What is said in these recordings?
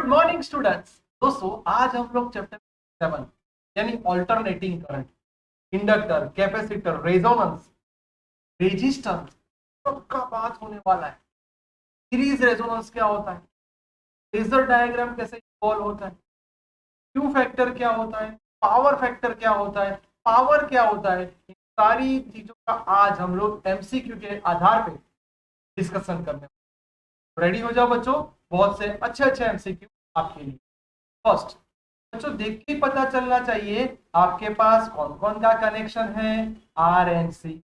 Good morning students. दोस्तों आज हम लोग चैप्टर 7 यानी alternating current, inductor, capacitor, resonance, resistance सबका बात होने वाला है। सीरीज रेजोनेंस क्या होता है, फेजर डायग्राम कैसे इवॉल्व होता है, क्यू फैक्टर क्या होता है, पावर फैक्टर क्या होता है, पावर क्या होता है, इन सारी चीजों का आज हम लोग एमसीक्यू के आधार पे डिस्कशन करने। रेडी हो जाओ बच्चों, बहुत से अच्छे अच्छे एमसीक्यू आपके लिए। फर्स्ट बच्चों देख के पता चलना चाहिए आपके पास कौन कौन का कनेक्शन है, आर एंड सी।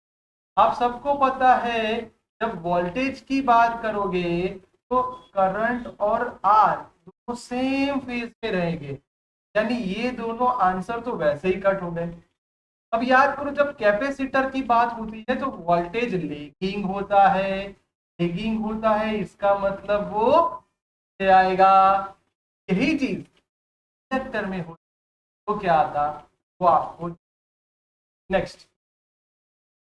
आप सबको पता है जब वोल्टेज की बात करोगे तो करंट और आर दोनों सेम फेज में रहेंगे, यानी ये दोनों आंसर तो वैसे ही कट हो गए। अब याद करो जब कैपेसिटर की बात होती है तो वोल्टेज लेगिंग होता है, लेगिंग होता है इसका मतलब वो आएगा। यही चीज इंडक्टर में हो तो क्या आता वो आपको। नेक्स्ट,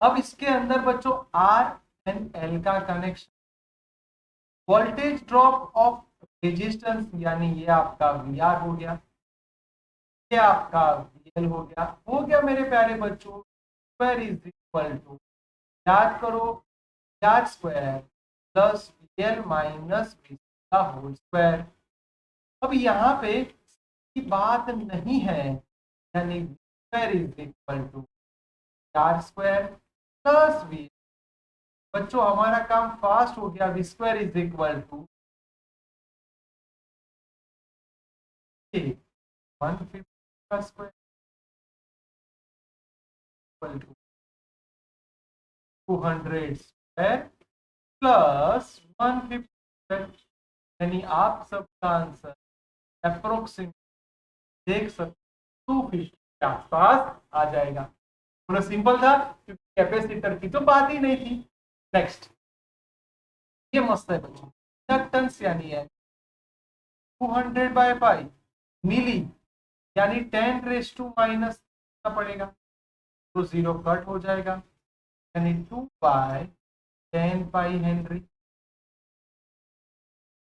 अब इसके अंदर बच्चों आर एंड एल का connection, voltage drop of resistance यानी ये आपका वी आर हो गया, ये आपका वी एल हो गया मेरे प्यारे बच्चों। स्क्वायर इज इक्वल टू, याद करो, R square plus V L minus V का होल स्क्वायर। अब यहाँ पे की बात नहीं है, यानी square is equal to R square plus V. बच्चों हमारा काम फास्ट हो गया, V square is equal to 150 का square equal to 200 square plus 150 square, यानी आप सबका आंसर अप्रोक्सीमेट देख सकते 250 के आसपास आ जाएगा। थोड़ा सिंपल था क्योंकि कैपेसिटर की तो बात ही नहीं थी। नेक्स्ट, ये मस्त है बच्चों, इंडक्टेंस यानी है 200/5 मिली, यानी 10 रेस टू माइनस पड़ेगा तो जीरो कट हो जाएगा, यानी 2/10 हेनरी।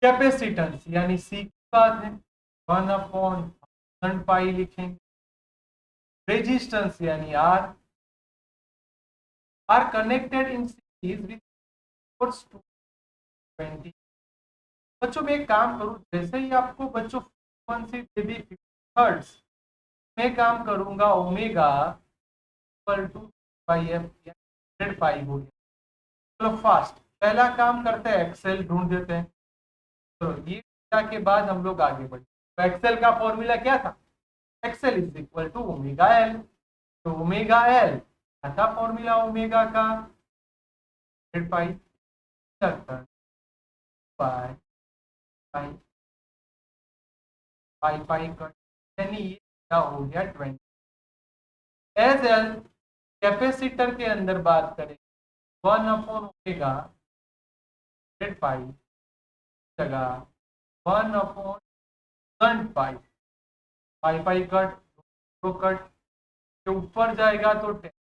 कैपेसिटेंस यानी सी की बात है 1/1000 लिखेंगे। रेजिस्टेंस यानी R connected in series with 220। बच्चों में एक काम करूं, जैसे ही आपको बच्चों फ्रीक्वेंसी दे दी 50 हर्ट्ज, मैं काम करूंगा omega equal two by F, 100 हो गया। चलो फास्ट, पहला काम करते हैं एक्सेल ढूंढ देते हैं। तो ये के बाद हम लोग आगे बढ़े। तो एक्सेल का फॉर्मूला क्या था, XL is equal to omega L. तो ओमेगा एल क्या था फॉर्मूला ओमेगा का, 100 pi by pi pi pi cut, यानी ये क्या हो गया 20। एज एल कैपेसिटर के अंदर बात करें 1/ओमेगा 100 पाई जगह 1/1000 पाई पाई कट, तो कट के ऊपर जाएगा तो 10।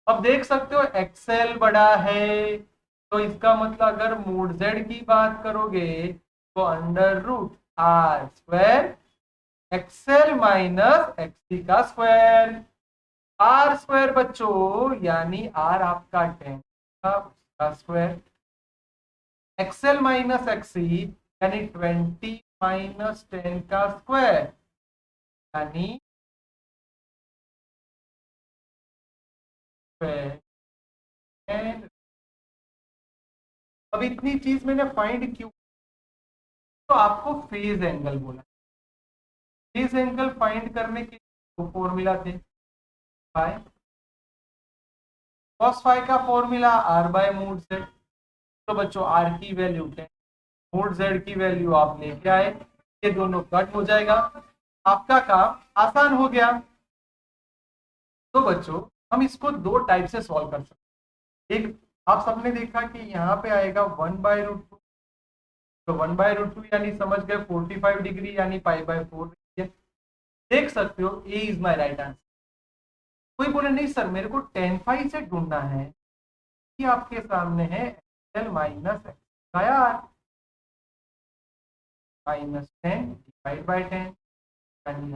अब देख सकते हो एक्सेल बड़ा है तो इसका मतलब अगर मोड जेड की बात करोगे तो under root R square XL minus XC का स्क्वायर। आर स्क्वायर बच्चों यानी आर आपका 10 का उसका स्क्वायर, एक्सेल माइनस एक्सी यानी 20 माइनस 10 का स्क्वायर, यानी अब इतनी चीज मैंने फाइंड क्यों, तो आपको फेज एंगल बोला। फेज एंगल फाइंड करने के दो फॉर्मूला थे, फाई कॉस फाई का formula R by mod Z. तो बच्चों आर की वैल्यू 10, मोड जेड की वैल्यू आप लेके आए, ये दोनों कट हो जाएगा, आपका काम आसान हो गया। तो बच्चों हम इसको दो टाइप से सॉल्व कर सकते हैं। एक आप सबने देखा कि यहाँ पे आएगा 1/√2, तो 1/√2 यानी समझ गए 45 डिग्री यानी π/4 देख सकते हो। ए इज माई राइट आंसर। कोई बोले नहीं सर मेरे को 10 से ढूंढना है, ये आपके सामने है Excel minus x, -10 divide by 10 यानी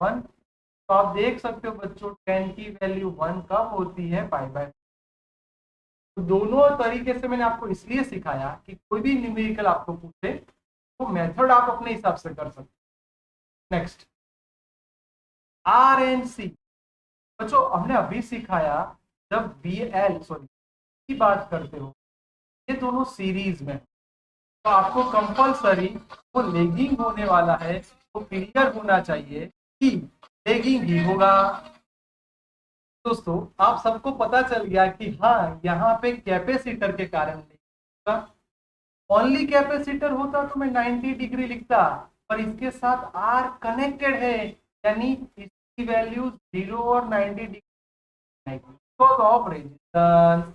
1। तो आप देख सकते हो बच्चों 10 की वैल्यू 1 कब होती है, पाई बाय। तो दोनों तरीके से मैंने आपको इसलिए सिखाया कि कोई भी न्यूमेरिकल आपको पूछे तो मेथड आप अपने हिसाब से कर सकते। Next, R N C. बच्चों हमने अभी सिखाया जब बी एल सॉरी की बात करते हो ये दोनों सीरीज में, तो आपको कंपलसरी वो लेगिंग होने वाला है, वो क्लियर होना चाहिए कि लेगिंग ही होगा। दोस्तों आप सबको पता चल गया कि हाँ यहाँ पे कैपेसिटर के कारण नहीं, ओनली कैपेसिटर होता तो मैं 90 डिग्री लिखता, पर इसके साथ आर कनेक्टेड है यानी इसकी वैल्यू 0 और 90 डिग्री बिकॉज ऑफ रेजिस्टेंस।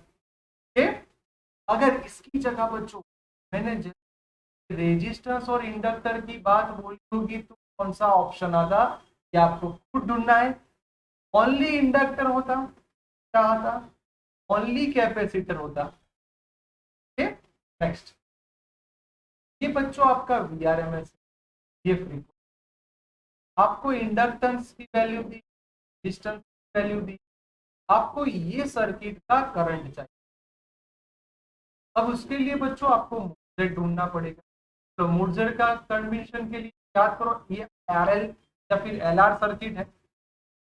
अगर इसकी जगह बच्चों मैंने रेजिस्टेंस और इंडक्टर की बात बोली होगी तो कौन सा ऑप्शन आता, ये आपको खुद ढूंढना है। ओनली इंडक्टर होता क्या आता, ओनली कैपेसिटर होता। नेक्स्ट, ये बच्चों आपका वीआरएमएस, ये फ्रीक्वेंसी आपको इंडक्टेंस की वैल्यू दी, रेजिस्टेंस की वैल्यू दी, आपको ये सर्किट का करंट चाहिए। अब उसके लिए बच्चों आपको मोडजेट ढूंढना पड़ेगा। तो मोडजेट का कन्वेंशन के लिए याद करो ये आरएल या फिर एलआर सर्किट है,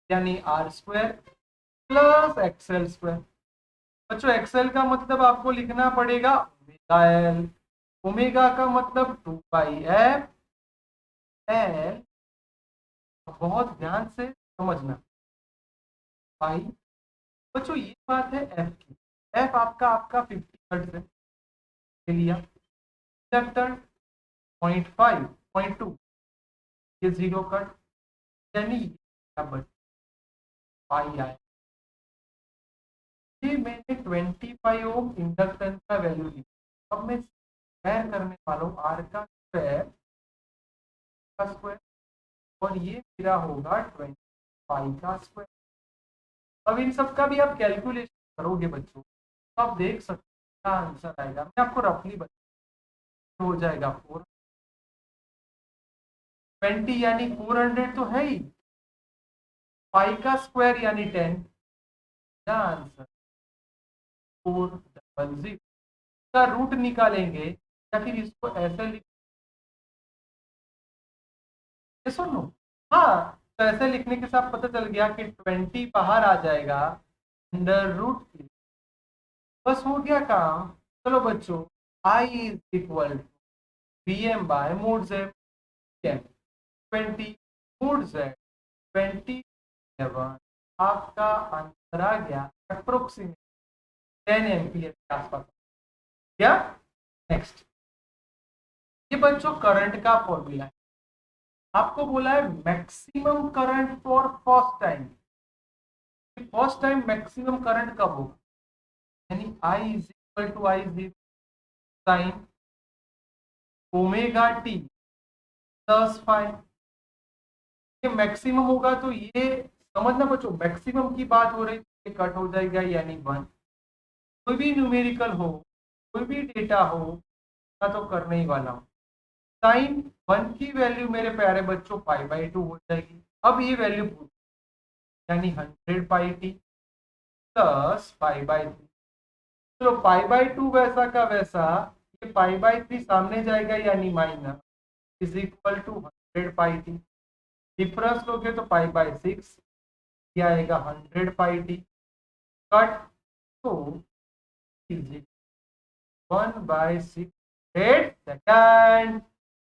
यानी R square plus XL square. बच्चों एक्सएल का मतलब आपको लिखना पड़ेगा ओमेगा एल, ओमेगा का मतलब 2 पाई एफ एल। बहुत ध्यान से समझना पाई। बच्चों ये बात है एफ की, एफ आपका आपका 50 हर्ट्ज है लिया, इंडक्टर 0.5 0.2 ये जीरो कट यानी पाई आए। ये मैंने 25 ओम इंडक्टेंस का वैल्यू लिखा। अब मैं स्क्वायर करने वाला हूँ आर का स्क्वायर और ये मेरा होगा 25 का स्क्वायर। अब इन सब का भी आप कैलकुलेशन करोगे बच्चों तो आप देख सकते हैं क्या आंसर आएगा। मैं आपको रफली बता, हो जाएगा 420 यानी 400 तो है ही, पाई का स्क्वायर यानी 10, क्या आंसर 400। का रूट निकालेंगे या फिर इसको ऐसे लिख सुनो, हाँ तो ऐसे लिखने के साथ पता चल गया कि 20 बाहर आ जाएगा अंडर रूट, बस हो गया काम। चलो बच्चों I is equal to B M by mod Z, 20 mod Z 27, आपका आंसर आ गया अप्रोक्सीमेट 10 एम्पियर के आसपास। क्या नेक्स्ट, ये बच्चों करंट का फॉर्मूला है, आपको बोला है maximum current for first time. First time maximum current कब होगा, यानी I is equal to I zero sine omega T plus five. ये मैक्सिमम होगा तो ये समझना बच्चों मैक्सिमम की बात हो रही है, कट हो जाएगा यानी 1। कोई भी न्यूमेरिकल हो, कोई भी डेटा हो, मैं तो करने ही वाला हूँ। साइन 1 की वैल्यू मेरे प्यारे बच्चों पाई/2 हो जाएगी। अब ये वैल्यू यानी 100 पाई टी प्लस पाई/3। चलो पाई/2 वैसा का वैसा, ये पाई/3 सामने जाएगा यानी minus is equal to 100 pi T. Difference लोगे तो पाई/6 ये आएगा 100 पाई टी, कट तो 1/6 सेकंड,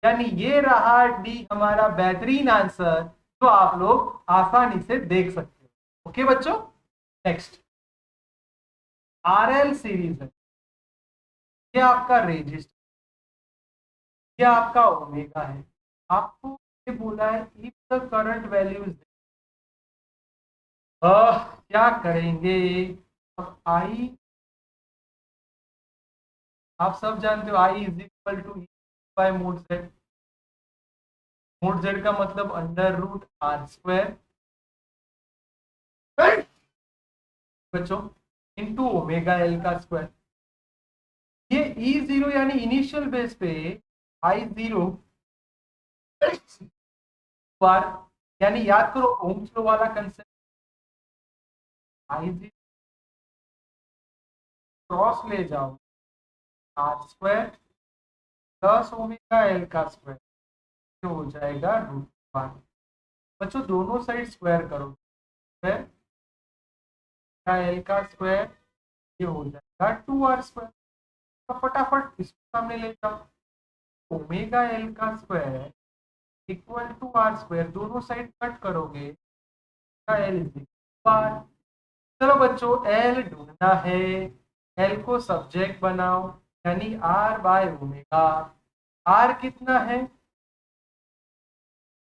यानी ये रहा डी हमारा बेहतरीन आंसर जो आप लोग आसानी से देख सकते हो। ओके बच्चों, नेक्स्ट आरएल सीरीज है, ये आपका रेजिस्टर, ये आपका ओमेगा है। आपको ये बोला है इफ द करंट वैल्यूज, क्या करेंगे। अब आई आप सब जानते हो I is equal to by mod Z. Mod Z का मतलब अंडर रूट आर स्क्वायर बच्चों इंटू ओमेगा एल का स्क्वायर। ये ई जीरो यानी इनिशियल बेस पे आई जीरो बार, यानी याद करो ओम्स लॉ वाला कंसेप्ट, आई क्रॉस ले जाओ R square plus omega L का स्क्वायर, जो हो जाएगा √1। बच्चों दोनों साइड स्क्वायर करो, स्क्वायर का एल का स्क्वायर, ये हो जाएगा 2r स्क्वायर। तो फटाफट इसको सामने ले जाओ, ओमेगा एल का square equal to R square, दोनों साइड कट करोगे, एल इज बार। चलो बच्चों एल ढूंढना है, एल को सब्जेक्ट बनाओ, यानी आर बाय ओमेगा। आर कितना है,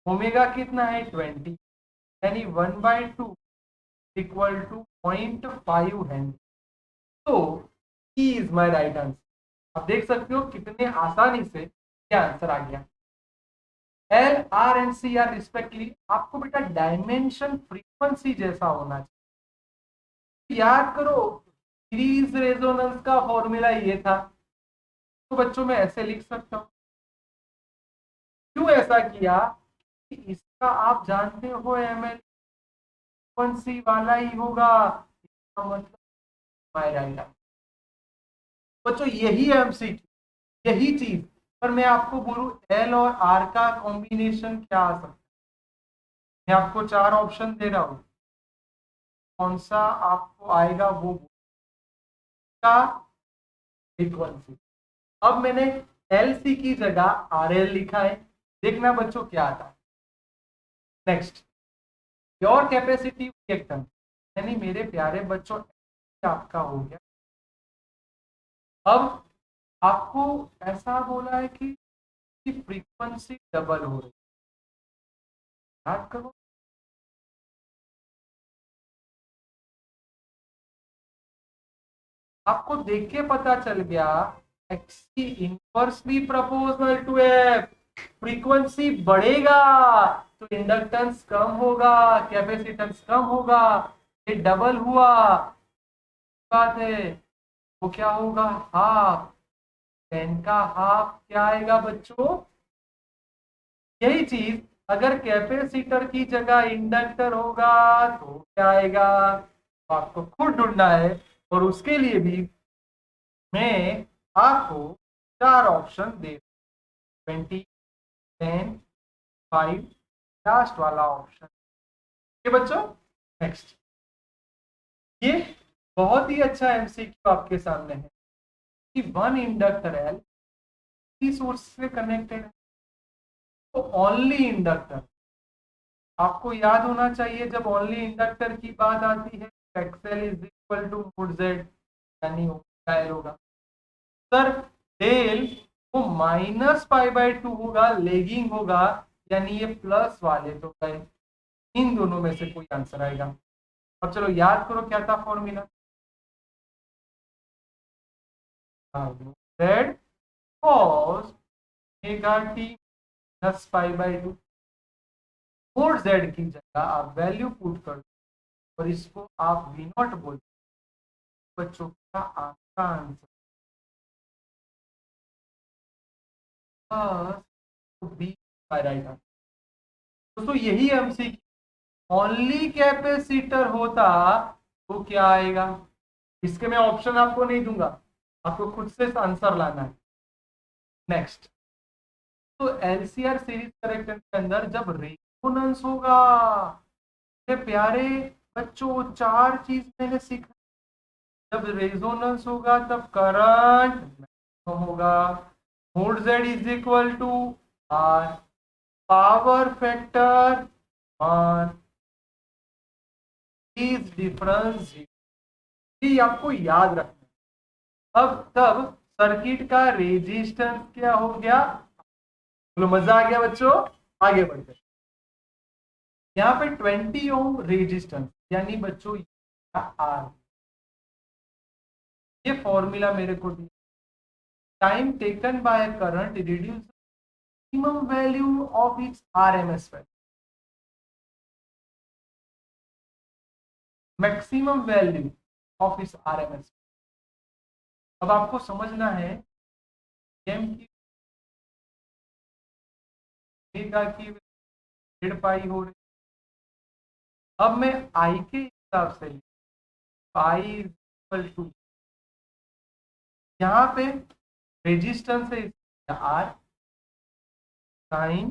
ओमेगा कितना है 20, यानी 1/2 इक्वल टू 0.5 हेनरी। तो ही इज माई राइट आंसर। आप देख सकते हो कितने आसानी से क्या आंसर आ गया। L R and C R respectively, आपको बेटा डायमेंशन फ्रीक्वेंसी जैसा होना चाहिए। याद करो सीरीज रेजोनेंस का फॉर्मूला ये था, तो बच्चों में ऐसे लिख सकता हूं। क्यों ऐसा किया कि इसका आप जानते हो एमएल फ्रीक्वेंसी वाला ही होगा, इसका मतलब माय राइट आंसर। बच्चों यही एमसीक्यू, यही चीज पर मैं आपको बोलूं एल और आर का कॉम्बिनेशन क्या आ सकता है। मैं आपको 4 ऑप्शन दे रहा हूं, कौन सा आपको आएगा वो का फ्रीक्वेंसी। अब मैंने एल सी की जगह आर एल लिखा है, देखना बच्चों क्या आता है। नेक्स्ट प्योर कैपेसिटिव रिएक्टेंस, यानी मेरे प्यारे बच्चों आपका हो गया। अब आपको ऐसा बोला है कि फ्रीक्वेंसी डबल हो रही है, याद करो आपको देख के पता चल गया XC inversely proportional to F, frequency बढ़ेगा तो इंडक्टेंस कम होगा, कैपेसिटेंस कम होगा, ये डबल हुआ बात है। वो क्या होगा, हाफ, 10 का हाफ क्या आएगा बच्चों। यही चीज अगर कैपेसिटर की जगह इंडक्टर होगा तो क्या आएगा, तो आपको खुद ढूंढना है। और उसके लिए भी मैं आपको 4 ऑप्शन दे, 20, 10, 5, लास्ट वाला ऑप्शन। ये बच्चों नेक्स्ट, ये बहुत ही अच्छा एमसीक्यू आपके सामने है कि वन इंडक्टर एल सोर्स से कनेक्टेड है, तो ओनली इंडक्टर। आपको याद होना चाहिए जब ओनली इंडक्टर की बात आती है XL is equal to mod Z, यानी होगा सर डेल वो -π/2 होगा, लेगिंग होगा, यानी ये प्लस वाले तो गए, इन दोनों में से कोई आंसर आएगा। अब चलो याद करो क्या था formula, Z cos omega T plus π/2, mod Z की जगह आप वैल्यू पुट कर दो और इसको आप वी नॉट बोलते, बच्चों का आपका आंसर बी राइट आंसर। दोस्तों यही एमसीक्यू, ओनली कैपेसिटर होता तो क्या आएगा। इसके मैं ऑप्शन आपको नहीं दूंगा, आपको खुद से आंसर लाना है। नेक्स्ट, तो एलसीआर सीरीज करेक्टर के अंदर जब रेजोनेंस होगा, मेरे प्यारे बच्चों 4 चीज मैंने सीखा। जब रेजोनेंस होगा तब करंट होगा, mod Z is equal to R, power factor 1, is difference, ये आपको याद रखना। अब तब सर्किट का रेजिस्टेंस क्या हो गया, बोलो मजा आ गया बच्चों। आगे बढ़ते यहाँ पे 20 ओम रेजिस्टेंस, यानी बच्चों आर, ये फॉर्मूला मेरे को दिया, time taken by current reduce maximum value of its RMS value, maximum value of its RMS. अब आपको समझना है एम की ओमेगा की 1/2 हो रही। अब मैं आई के हिसाब से पाई इक्वल टू, यहाँ पे रेजिस्टेंस है आर साइन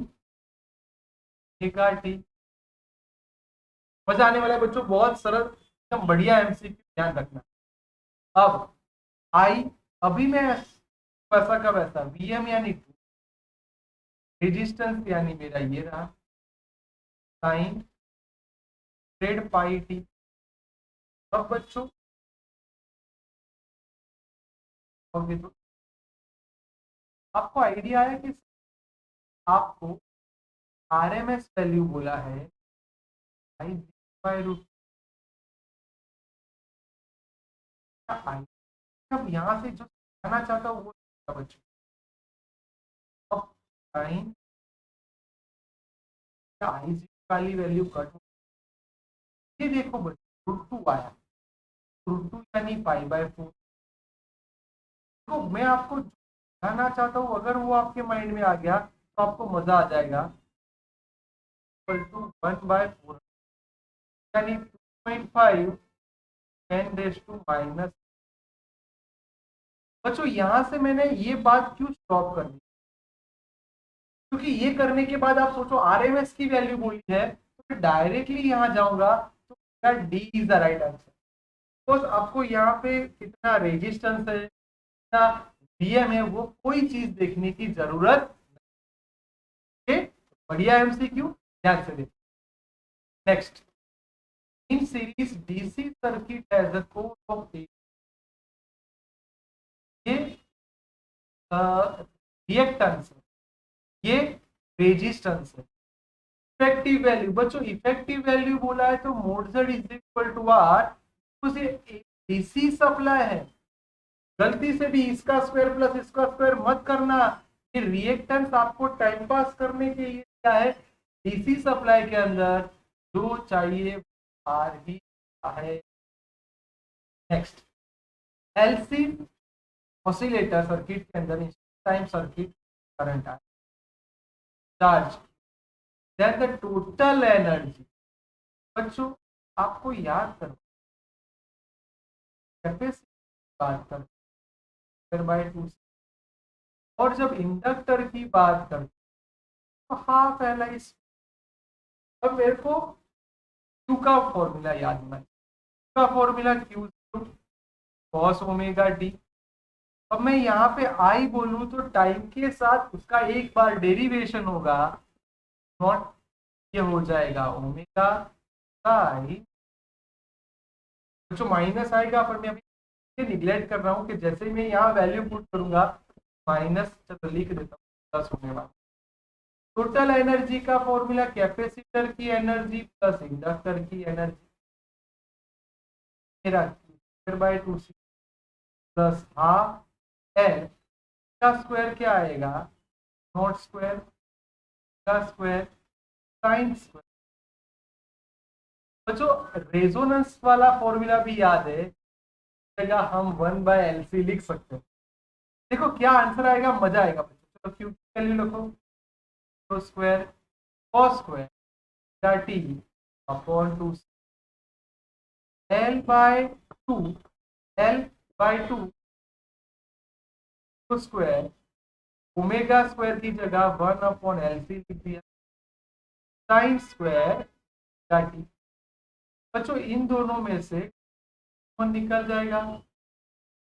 ओमेगा टी। मजा आने वाला है बच्चों, बहुत सरल एकदम बढ़िया एमसीक्यू, ध्यान रखना। अब आई, अभी मैं वैसा का वैसा वीएम यानी रेजिस्टेंस यानी मेरा ये रहा साइन ग्रेड पाई टी। अब बच्चों ओके, तो आपको आइडिया है कि आपको आरएमएस वैल्यू बोला है आई बाय रूट आई। अब यहाँ से जो कहना चाहता हूँ वो बच्चों, अब साइन आई वाली वैल्यू कट, ये देखो बच्चों रूट 2 आया, रूट 2 यानी पाई बाय 4। तो मैं आपको कहना चाहता हूँ, अगर वो आपके माइंड में आ गया तो आपको मजा आ जाएगा। इक्वल टू 1/4 यानी 2.5 10⁻⁻। बच्चों यहाँ से मैंने ये बात क्यों स्टॉप कर दी, क्योंकि ये करने के बाद आप सोचो आरएमएस की वैल्यू बोली है तो फिर डायरेक्टली यहाँ जाऊंगा तो D is the right answer. Because आपको यहाँ पे कितना रेजिस्टेंस है, कितना वीएम है, वो कोई चीज देखने की जरूरत नहीं। बढ़िया एमसीक्यू, ध्यान से देखो। Next, in series DC circuit as a core of ये रिएक्टेंस है, ये रेजिस्टेंस है। इफेक्टिव वैल्यू बच्चों, इफेक्टिव वैल्यू बोला है तो mod z is equal to R, उसे डीसी सप्लाई है, गलती से भी इसका स्क्वायर प्लस इसका स्क्वायर मत करना। ये रिएक्टेंस आपको टाइम पास करने के लिए क्या है, डीसी सप्लाई के अंदर जो चाहिए आर ही है। नेक्स्ट, एलसी ऑसिलेटर सर्किट के अंदर टाइम सर्किट करंट है charge, then the total energy. बच्चों आपको याद करो कैपेसिटी बात कर बाय 2, और जब इंडक्टर की बात करते तो हाफ एल आई। अब मेरे को क्यू का फॉर्मूला याद होना, का formula Q cos omega T. अब मैं यहाँ पे आई बोलूं तो टाइम के साथ उसका एक बार डेरिवेशन होगा, नॉट ये हो जाएगा ओमेगा साई, जो माइनस आएगा पर मैं अभी निगलेक्ट कर रहा हूँ कि जैसे ही मैं यहाँ वैल्यू पुट करूंगा माइनस, चलो लिख देता हूँ प्लस होने वाला। टोटल एनर्जी का फॉर्मूला कैपेसिटर की एनर्जी प्लस इंडक्टर की एनर्जी, मेरा बाय 2 प्लस हाफ एल का स्क्वायर क्या आएगा, नॉट स्क्वायर का स्क्वायर साइन स्क्वायर। बच्चों रेजोनेंस वाला फॉर्मूला भी याद है, जगह हम 1/LC लिख सकते हैं। देखो क्या आंसर आएगा, मजा आएगा बच्चों। चलो क्यू की वैल्यू लिखो, तो square cos square T upon 2 L by 2 L by 2 square omega square की जगह 1/LC लिख दिया, साइन स्क्वायर टी। बच्चों इन दोनों में से कॉमन निकल जाएगा,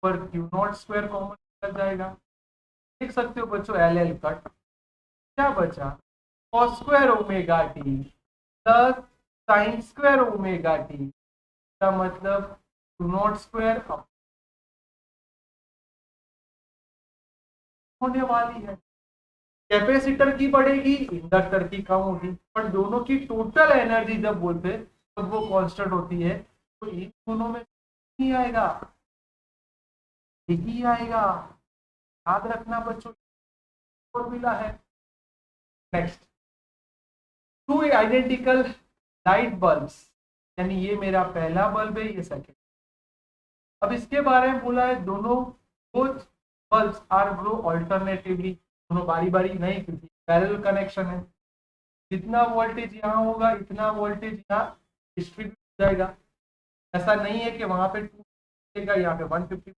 पर क्यू नॉट स्क्वायर कॉमन निकल जाएगा। देख सकते हो बच्चों एल एल कट, क्या बचा cos square omega T plus sine square omega T का मतलब क्यू नॉट स्क्वायर होने वाली है। कैपेसिटर की बढ़ेगी, इंडक्टर की कम होगी, पर दोनों की टोटल एनर्जी जब बोलते तब वो कांस्टेंट होती है, तो इन दोनों में नहीं आएगा, यही आएगा। याद रखना बच्चों, फॉर्मूला है। Next, two identical light bulbs, यानी ये मेरा पहला बल्ब है, ये सेकंड। अब इसके बारे में बोला है दोनों both bulbs are glow alternatively, दोनों बारी बारी नहीं, क्योंकि पैरेलल कनेक्शन है। जितना वोल्टेज यहाँ होगा इतना वोल्टेज यहाँ डिस्ट्रीब्यूट हो जाएगा। ऐसा नहीं है कि वहां पे 2 यहाँ पे 150।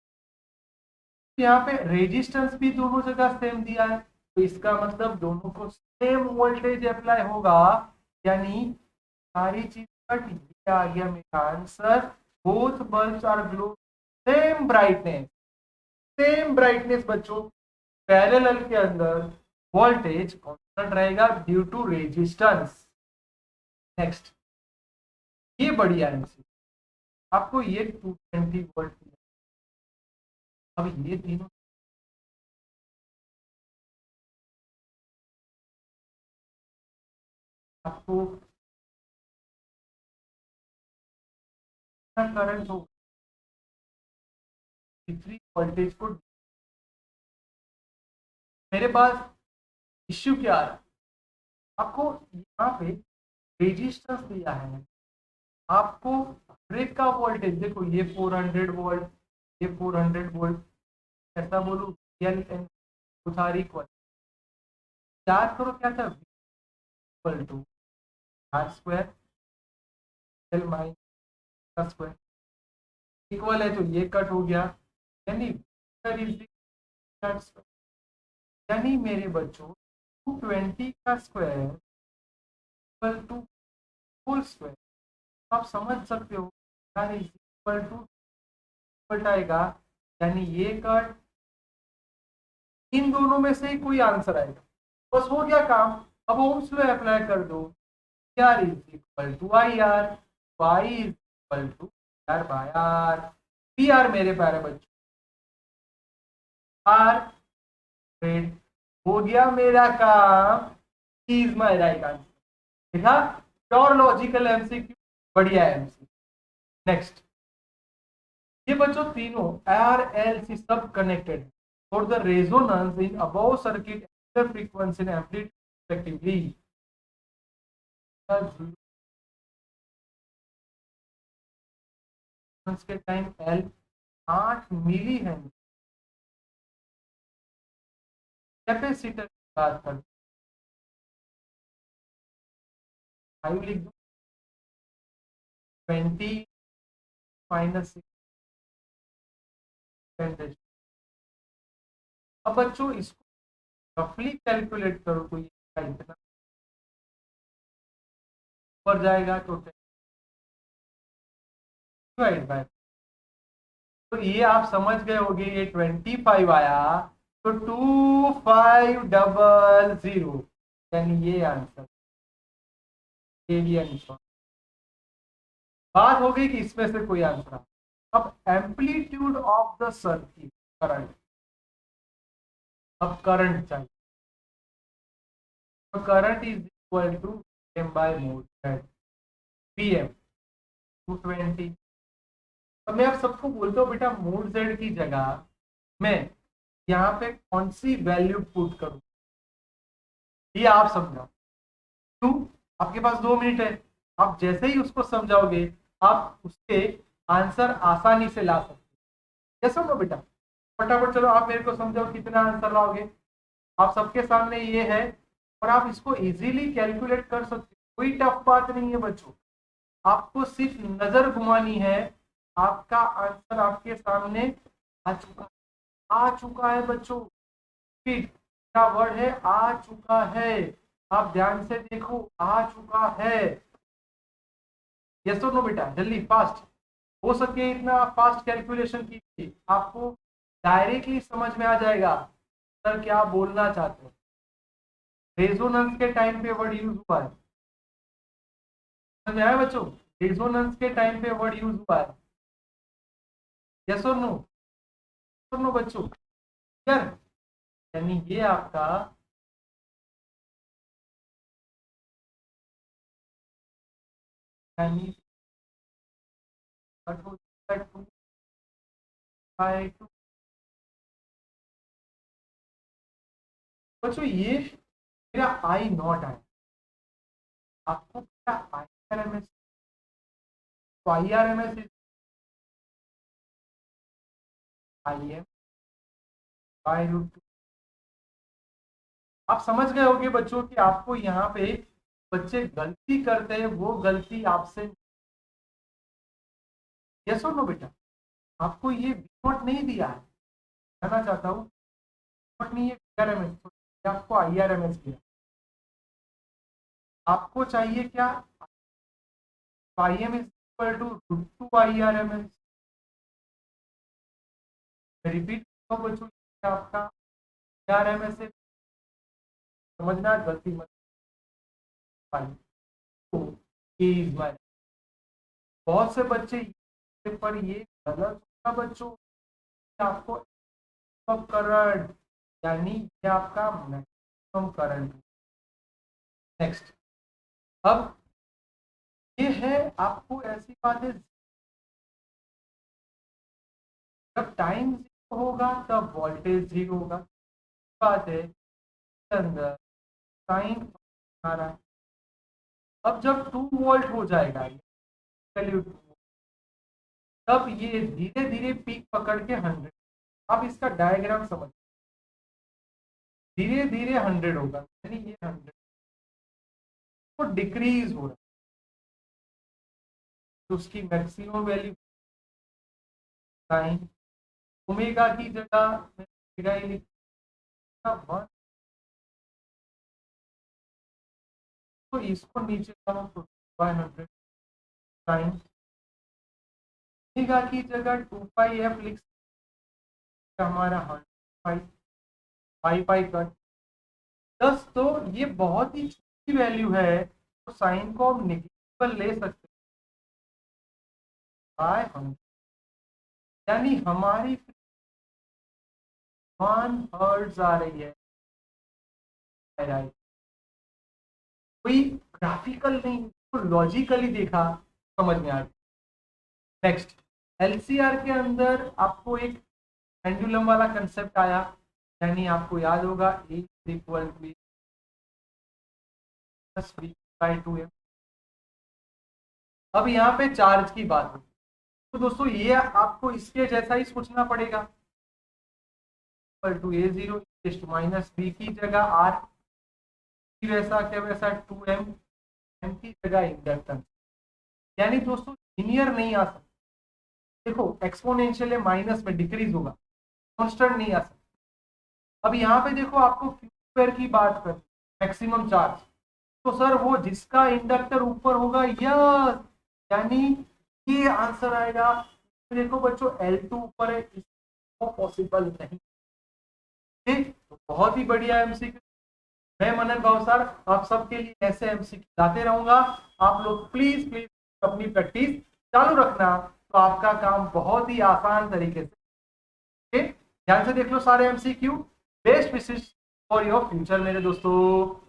यहाँ पे रेजिस्टेंस भी दोनों जगह सेम दिया है, तो इसका मतलब दोनों को सेम वोल्टेज अप्लाई होगा, यानी सारी चीज कट। ये आ गया मेरा answer. Both bulbs are glow same brightness. Same brightness बच्चों, पैरेलल के अंदर वोल्टेज कांस्टेंट रहेगा ड्यू टू रेजिस्टेंस। नेक्स्ट, ये बढ़िया है। आपको ये 220 वोल्ट, अब ये तीनों आपको करंट होगा वोल्टेज को। मेरे पास इश्यू क्या है, आपको यहाँ पे रेजिस्टेंस दिया है, आपको ब्रेक का वोल्टेज देखो, ये 400 वोल्ट, ये 400 वोल्ट, ऐसा बोलूँ एल एन सारी इक्वल। याद करो क्या था, equal to R square L minus square, equal है तो ये कट हो गया, यानी यानी मेरे बच्चों 220 का square equal to whole square. आप समझ सकते हो यानी इक्वल टू आएगा, यानी ये कट, इन दोनों में से ही कोई आंसर आएगा। बस हो गया काम। अब ओम्स लॉ अप्लाई कर दो, R is equal to I R, Y is equal to R by R. P R मेरे प्यारे बच्चों आर रेड, हो गया मेरा काम, इज माय राइट आंसर। देखा, प्योर लॉजिकल एमसीक्यू, बढ़िया एमसी। नेक्स्ट, ये बच्चों तीनों आर एल सी सब connected for the resonance in above circuit frequency and amplitude respectively. के time L 8 milli henry, capacitor की बात कर 5 लिख दो, 20 माइनस 6। अब बच्चों इसको रफली कैलकुलेट करो तो ये इतना ऊपर जाएगा तो डिवाइड बाय, तो ये आप समझ गए होंगे, ये 25 आया तो 2500, यानी ये आंसर, ये भी आंसर। बात हो गई कि इसमें से कोई आंसर। अब amplitude of the circuit current, अब करंट चाहिए, तो current is equal to M by mod P M 220। अब मैं आप सबको बोलता हूँ बेटा, मोड जेड की जगह मैं यहाँ पे कौन सी वैल्यू पुट करूँ, ये आप समझाओ। क्यों, आपके पास 2 मिनट है, आप जैसे ही उसको समझाओगे आप उसके आंसर आसानी से ला सकते हो। ये समझो बेटा, फटाफट चलो आप मेरे को समझाओ कितना आंसर लाओगे। आप सबके सामने ये है और आप इसको इजीली कैलकुलेट कर सकते हो, कोई टफ बात नहीं है बच्चों। आपको सिर्फ नजर घुमानी है, आपका आंसर आपके सामने आ चुका है बच्चों। क्या वर्ड है, आ चुका है, आप ध्यान से देखो, आ चुका है। यस और नो बेटा, जल्दी फास्ट हो सके इतना फास्ट कैलकुलेशन कीजिए, आपको डायरेक्टली समझ में आ जाएगा सर क्या बोलना चाहते हैं। रेजोनेंस के टाइम पे वर्ड यूज हुआ है, समझ में आया बच्चों, रेजोनेंस के टाइम पे वर्ड यूज हुआ है। यस और नो बच्चों, क्लियर, यानी ये आपका यानी बच्चों ये मेरा आई नॉट है, आपको क्या आई आर एम एस, तो I R M S I M by root. आप समझ गए होंगे बच्चों कि आपको यहाँ पे बच्चे गलती करते हैं वो गलती आपसे, यस और नो बेटा? आपको ये नोट नहीं दिया है, कहना चाहता हूँ नोट नहीं है, IRMS आपको IRMS दिया, आपको चाहिए क्या? IM is equal to root two IRMS। Repeat बच्चों, आपका IRMS से समझना, गलती मत पाइए। तो is my, बहुत से बच्चे पर ये गलत होगा बच्चों, आपको करंट यानी ये आपका मैक्सिमम करंट। नेक्स्ट, अब ये है आपको ऐसी बात है, जब टाइम जीरो होगा तब वोल्टेज जीरो होगा, बात है अंदर साइन आ रहा है। अब जब 2 वोल्ट हो जाएगा वैल्यू, तब ये धीरे धीरे पीक पकड़ के 100, अब इसका डायग्राम समझ, धीरे धीरे 100 होगा, यानी ये 100 तो डिक्रीज हो रहा है, तो उसकी मैक्सिमम वैल्यू साइन ओमेगा की जगह ओमेगा ही लिखा 1, तो इसको नीचे लाओ तो 100 साइन ओमेगा की जगह 2 पाई एफ लिख सकते हमारा 100 पाई पाई कट 10, तो ये बहुत ही छोटी वैल्यू है, तो साइन को हम निगेटिव ले सकते हैं बाय 100, यानी हमारी 1 हर्ट्ज आ रही है, राइट? कोई ग्राफिकल नहीं, तो लॉजिकली देखा समझ में आ गया। नेक्स्ट, LCR के अंदर आपको एक पेंडुलम वाला कंसेप्ट आया, यानी आपको याद होगा A इक्वल टू B/2m। अब यहाँ पे चार्ज की बात है, तो दोस्तों ये आपको इसके जैसा ही सोचना पड़ेगा, equal to A0 minus B की जगह R, वैसा क्या वैसा 2m, m की जगह इंडक्टेंस, यानी दोस्तों लीनियर नहीं आ सकता, देखो एक्सपोनेंशियल है, माइनस में डिक्रीज होगा, कांस्टेंट नहीं आ सकता। अब यहाँ पे देखो आपको क्यू स्क्वायर की बात कर, मैक्सिमम चार्ज, तो सर वो जिसका इंडक्टर ऊपर होगा, यस, यानी ये आंसर आएगा। देखो बच्चों L2 ऊपर है, इसको पॉसिबल नहीं, ठीक, तो बहुत ही बढ़िया एमसीक्यू। मैं मनन भावसार आप सबके लिए ऐसे एमसीक्यू लाते रहूंगा, आप लोग प्लीज प्लीज अपनी प्रैक्टिस चालू रखना, तो आपका काम बहुत ही आसान तरीके से, ध्यान से देख लो सारे MCQ. Best wishes for your future मेरे दोस्तों।